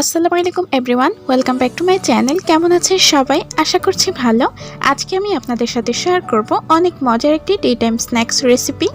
আসসালামু আলাইকুম everyone, welcome back to my channel. কেমন আছেন সবাই? আশা করছি ভালো। আজকে আমি আপনাদের সাথে শেয়ার করব অনেক মজার একটি ডে টাইম স্ন্যাক্স রেসিপি।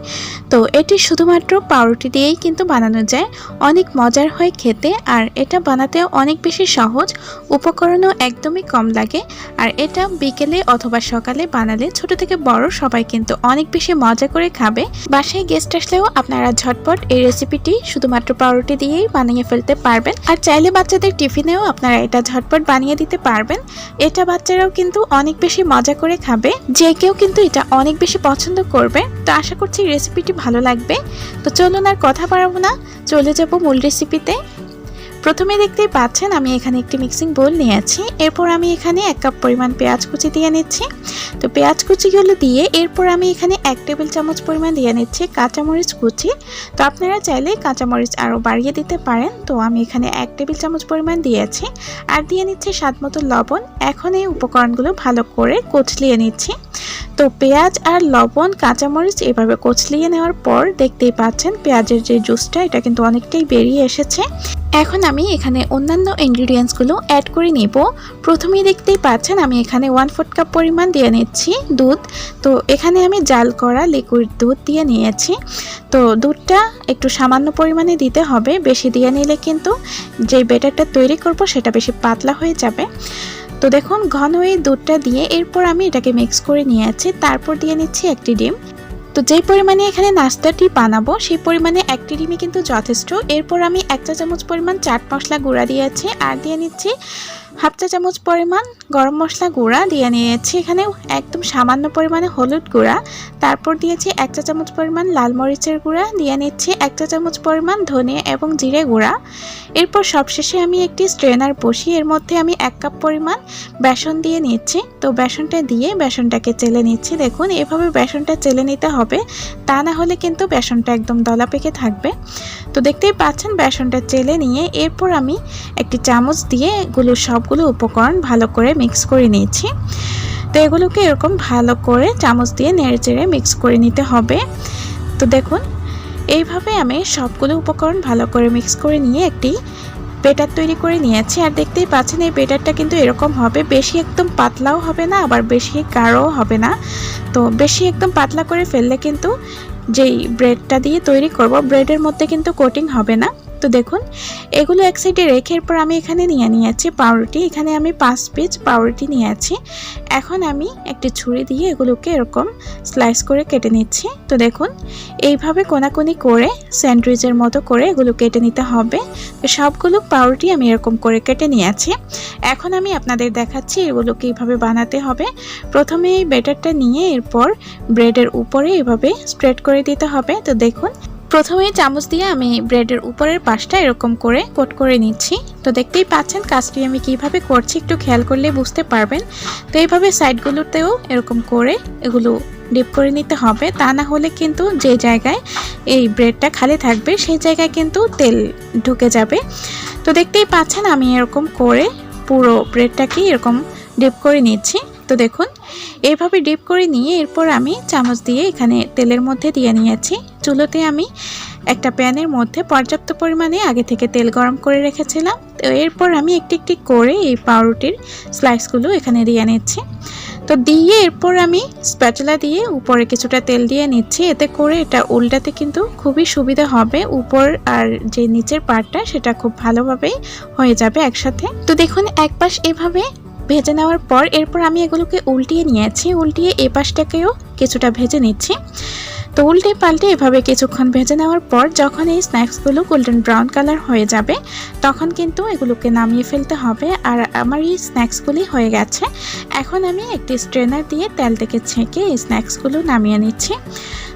তো এটি শুধুমাত্র পাউরুটি দিয়েই কিন্তু বানানো যায়। অনেক মজার হয় খেতে, আর এটা বানাতেও অনেক বেশি সহজ, উপকরণও একদমই কম লাগে। আর এটা বিকেলে অথবা সকালে বানালে ছোট থেকে বড় সবাই কিন্তু অনেক বেশি মজা করে খাবে। বাসায় গেস্ট আসলেও আপনারা ঝটপট এই রেসিপিটি শুধুমাত্র পাউরুটি দিয়েই বানিয়ে ফেলতে পারবেন। আর চাইলে বাচ্চাদের টিফিনেও আপনারা এটা ঝটপট বানিয়ে দিতে পারবেন। এটা বাচ্চারাও কিন্তু অনেক বেশি মজা করে খাবে, যে কেউ কিন্তু এটা অনেক বেশি পছন্দ করবে। তো আশা করছি রেসিপিটি ভালো লাগবে। তো চলুন আর কথা বাড়াবো না, চলে যাব মূল রেসিপিতে। প্রথমে দেখতেই পাচ্ছেন আমি এখানে একটি মিক্সিং বোল নিয়েছি। এরপর আমি এখানে 1 কাপ পরিমাণ পেঁয়াজ কুচি দিয়ে নিচ্ছি। তো পেঁয়াজ কুচিগুলো দিয়ে এরপর আমি এখানে 1 টেবিল চামচ পরিমাণ দিয়ে নিচ্ছি কাঁচামরিচ কুচি। তো আপনারা চাইলে কাঁচামরিচ আরও বাড়িয়ে দিতে পারেন। তো আমি এখানে 1 টেবিল চামচ পরিমাণ দিয়েছি, আর দিয়ে নিচ্ছি স্বাদ মতো লবণ। এখন এই উপকরণগুলো ভালো করে কচলিয়ে নিচ্ছি। তো পেঁয়াজ আর লবণ, কাঁচামরিচ এভাবে কচলিয়ে নেওয়ার পর দেখতেই পাচ্ছেন পেঁয়াজের যে জুসটা এটা কিন্তু অনেকটাই বেরিয়ে এসেছে। এখন আমি এখানে অন্যান্য ইনগ্রিডিয়েন্টসগুলো অ্যাড করে নিব। প্রথমেই দেখতেই পাচ্ছেন আমি এখানে 1/4 কাপ পরিমাণ দিয়ে নিচ্ছি দুধ। তো এখানে আমি জাল করা লিকুইড দুধ দিয়ে নিয়েছি। তো দুধটা একটু সামান্য পরিমাণে দিতে হবে, বেশি দিয়ে নিলে কিন্তু যে ব্যাটারটা তৈরি করব সেটা বেশি পাতলা হয়ে যাবে। তো দেখুন ঘন এই দুধটা দিয়ে এরপর আমি এটাকে মিক্স করে নিয়েছি। তারপর দিয়ে নিচ্ছি একটি ডিম। তো যেই পরিমাণে এখানে নাস্তাটি বানাবো সেই পরিমাণে একটি ডিমই কিন্তু যথেষ্ট। এরপর আমি 1 চা চামচ পরিমাণ চাট মশলা গুঁড়া দিয়েছি, আর দিয়ে নিচ্ছি 1/2 চা চামচ পরিমাণ গরম মশলা গুঁড়া দিয়ে নিয়েছি। এখানে একদম সামান্য পরিমাণে হলুদ গুঁড়া, তারপর দিয়েছি 1 চা চামচ পরিমাণ লাল মরিচের গুঁড়া, দিয়ে নিচ্ছি 1 চা চামচ পরিমাণ ধনে এবং জিরে গুঁড়া। এরপর সবশেষে আমি একটি স্ট্রেনার বসিয়ে এর মধ্যে আমি 1 কাপ পরিমাণ বেসন দিয়ে নিচ্ছি। তো বেসনটা দিয়ে বেসনটাকে চেলে নিচ্ছি। দেখুন এভাবে বেসনটা চেলে নিতে হবে, তা না হলে কিন্তু বেসনটা একদম দলা পেকে থাকবে। তো দেখতেই পাচ্ছেন বেসনটা চেলে নিয়ে এরপর আমি একটি চামচ দিয়ে সবগুলো উপকরণ ভালো করে মিক্স করে নিয়েছি। তো এগুলোকে এরকম ভালো করে চামচ দিয়ে নেড়েচেড়ে মিক্স করে নিতে হবে। তো দেখুন এইভাবে আমি সবগুলো উপকরণ ভালো করে মিক্স করে নিয়ে একটি ব্যাটার তৈরি করে নিয়েছি। আর দেখতেই পাচ্ছেন এই ব্যাটারটা কিন্তু এরকম হবে, বেশি একদম পাতলাও হবে না, আবার বেশি গাঢ়ও হবে না। তো বেশি একদম পাতলা করে ফেললে কিন্তু যেই ব্রেডটা দিয়ে তৈরি করব ব্রেডের মধ্যে কিন্তু কোটিং হবে না। তো দেখুন এগুলো এক সাইডে রেখে এরপর আমি এখানে নিয়েছি পাউরুটি। এখানে আমি 5 পিস পাউরুটি নিয়েছি। এখন আমি একটি ছুরি দিয়ে এগুলোকে এরকম স্লাইস করে কেটে নিচ্ছি। তো দেখুন এইভাবে কোনাকুনি করে স্যান্ডউইচের মতো করে এগুলো কেটে নিতে হবে। তো সবগুলো পাউরুটি আমি এরকম করে কেটে নিয়েছি। এখন আমি আপনাদের দেখাচ্ছি এগুলো কীভাবে বানাতে হবে। প্রথমে এই ব্যাটারটা নিয়ে এরপর ব্রেডের উপরে এভাবে স্প্রেড করে দিতে হবে। তো দেখুন প্রথমে চামচ দিয়ে আমি ব্রেডের উপরের পাশটা এরকম করে কোট করে নিচ্ছি। তো দেখতেই পাচ্ছেন কাজটি আমি কিভাবে করছি, একটু খেয়াল করলে বুঝতে পারবেন। তো এইভাবে সাইডগুলোতেও এরকম করে এগুলো ডিপ করে নিতে হবে, তা না হলে কিন্তু যে জায়গায় এই ব্রেডটা খালি থাকবে সেই জায়গায় কিন্তু তেল ঢুকে যাবে। তো দেখতেই পাচ্ছেন আমি এরকম করে পুরো ব্রেডটাকে এরকম ডিপ করে নিচ্ছি। তো দেখুন এইভাবে ডিপ করে নিয়ে এরপর আমি চামচ দিয়ে এখানে তেলের মধ্যে দিয়ে নিয়েছি। চুলোতে আমি একটা প্যানের মধ্যে পর্যাপ্ত পরিমাণে আগে থেকে তেল গরম করে রেখেছিলাম। তো এরপর আমি একটি একটি করে এই পাউরুটির স্লাইসগুলো এখানে দিয়ে নিচ্ছি। তো দিয়ে এরপর আমি স্প্যাচুলা দিয়ে উপরে কিছুটা তেল দিয়ে নিচ্ছি। এতে করে এটা উল্টাতে কিন্তু খুবই সুবিধা হবে, উপর আর যে নিচের পার্টটা সেটা খুব ভালোভাবেই হয়ে যাবে একসাথে। তো দেখুন এক পাশ এভাবে ভেজে নেওয়ার পর এরপর আমি এগুলোকে উল্টিয়ে নিয়েছি। উল্টিয়ে এই পাশটাকেও কিছুটা ভেজে নিচ্ছি। তো উল্টে পাল্টে এভাবে কিছুক্ষণ ভেজে নেওয়ার পর যখন এই স্ন্যাক্সগুলো গোল্ডেন ব্রাউন কালার হয়ে যাবে তখন কিন্তু এগুলোকে নামিয়ে ফেলতে হবে। আর আমার এই স্ন্যাক্সগুলি হয়ে গেছে। এখন আমি একটি স্ট্রেনার দিয়ে তেল থেকে ছেঁকে এই স্ন্যাক্সগুলো নামিয়ে নিচ্ছি।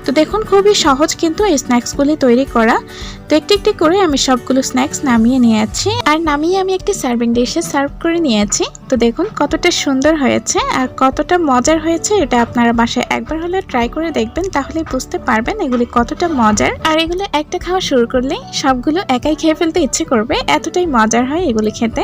তো দেখুন খুবই সহজ কিন্তু এই স্ন্যাক্সগুলি তৈরি করা। তো একটি একটি করে আমি সবগুলো স্ন্যাক্স নামিয়ে নিয়েছি, আর নামিয়ে আমি একটি সার্ভিং ডিশে সার্ভ করে নিয়েছি। তো দেখুন কতটা সুন্দর হয়েছে আর কতটা মজার হয়েছে, এটা আপনারা বাসায় একবার হলে ট্রাই করে দেখবেন, তাহলে বুঝতে পারবেন এগুলি কতটা মজার। আর এগুলো একটা খাওয়া শুরু করলেই সবগুলো একাই খেয়ে ফেলতে ইচ্ছে করবে, এতটাই মজার হয় এগুলি খেতে।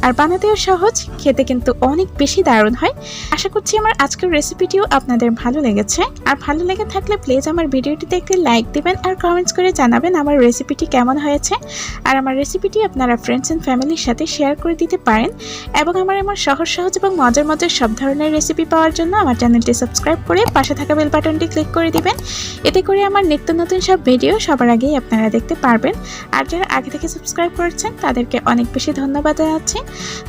আর বানাতেও সহজ, খেতে কিন্তু অনেক বেশি দারুণ হয়। আশা করছি আমার আজকের রেসিপিটিও আপনাদের ভালো লেগেছে। আর ভালো লেগে থাকলে প্লিজ আমার ভিডিওটিতে একটি লাইক দিবেন আর কমেন্টস করে জানাবেন আমার রেসিপিটি কেমন হয়েছে। আর আমার রেসিপিটি আপনারা ফ্রেন্ডস অ্যান্ড ফ্যামিলির সাথে শেয়ার করে দিতে পারেন এবং আমার এমন সহজ এবং মজার সব ধরনের রেসিপি পাওয়ার জন্য আমার চ্যানেলটি সাবস্ক্রাইব করে পাশে থাকা বেল বাটনটি ক্লিক করে দিবেন। এতে করে আমার নিত্য নতুন সব ভিডিও সবার আগেই আপনারা দেখতে পারবেন। আর যারা আগে থেকে সাবস্ক্রাইব করেছেন তাদেরকে অনেক বেশি ধন্যবাদ জানাচ্ছি।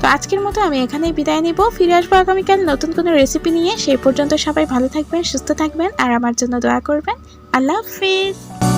তো আজকের মতো আমি এখানেই বিদায় নিব। ফিরে আসবো আগামীকাল নতুন কোনো রেসিপি নিয়ে। সেই পর্যন্ত সবাই ভালো থাকবেন, সুস্থ থাকবেন আর আমার জন্য দোয়া করবেন। আল্লাহ হাফিজ।